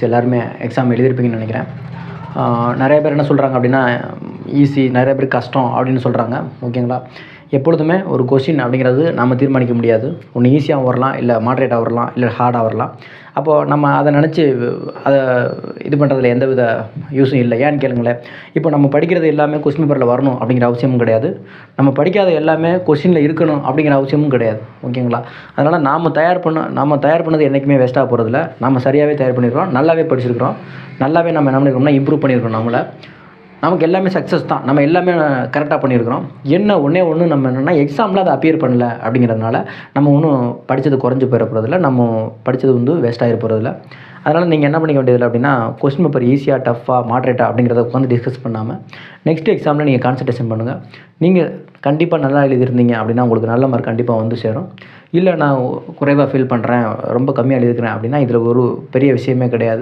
எல்லாருமே எக்ஸாம் எழுதியிருப்பீங்கன்னு நினைக்கிறேன். நிறைய பேர் என்ன சொல்கிறாங்க அப்படின்னா, ஈஸி, நிறைய பேர் கஷ்டம் அப்படின்னு சொல்கிறாங்க. ஓகேங்களா? எப்பொழுதுமே ஒரு கொஷின் அப்படிங்கிறது நம்ம தீர்மானிக்க முடியாது. ஒன்று ஈஸியாகவும் வரலாம், இல்லை மாட்ரேட்டாக வரலாம், இல்லை ஹார்டாக வரலாம். அப்போது நம்ம அதை நினச்சி அதை இது பண்ணுறதுல எந்தவித யூஸும் இல்லை. ஏன்னு கேளுங்களேன், இப்போ நம்ம படிக்கிறது எல்லாமே கொஸ்டின் பேப்பரில் வரணும் அப்படிங்கிற அவசியமும் கிடையாது. நம்ம படிக்காத எல்லாமே கொஷினில் இருக்கணும் அப்படிங்கிற அவசியமும் கிடையாது. ஓகேங்களா? அதனால் நாம் தயார் பண்ணது என்றைக்குமே வேஸ்ட்டாக போகிறதில்ல. நம்ம சரியாகவே தயார் பண்ணியிருக்கிறோம், நல்லாவே படிச்சிருக்கிறோம், நல்லாவே நம்ம என்ன பண்ணியிருக்கோம்னா இம்ப்ரூவ் பண்ணியிருக்கோம். நமக்கு எல்லாமே சக்ஸஸ் தான், நம்ம எல்லாமே கரெக்டாக பண்ணியிருக்கிறோம். ஒன்றே ஒன்று நம்ம என்னென்னா எக்ஸாமில் அதை அப்பியர் பண்ணல அப்படிங்கிறதுனால நம்ம ஒன்றும் படித்தது குறைஞ்சி போயிட போகிறதில்ல, நம்ம படித்தது வேஸ்ட்டாக போகிறதில்ல. அதனால் நீங்கள் என்ன பண்ணிக்க வேண்டியதில்லை அப்படின்னா, கொஸ்டின் பேப்பர் ஈஸியாக, டஃப்பாக, மாட்ரேட்டாக அப்படிங்கிறத உட்காந்து டிஸ்கஸ் பண்ணாமல் நெக்ஸ்ட் எக்ஸாமில் நீங்கள் கான்சன்ட்ரேஷன் பண்ணுங்கள். நீங்கள் கண்டிப்பாக நல்லா எழுதியிருந்தீங்க அப்படின்னா உங்களுக்கு நல்ல மார்க் கண்டிப்பாக சேரும். இல்லை நான் குறைவாக ஃபீல் பண்ணுறேன், ரொம்ப கம்மியாக எழுதியிருக்கிறேன் அப்படின்னா இதில் ஒரு பெரிய விஷயமே கிடையாது.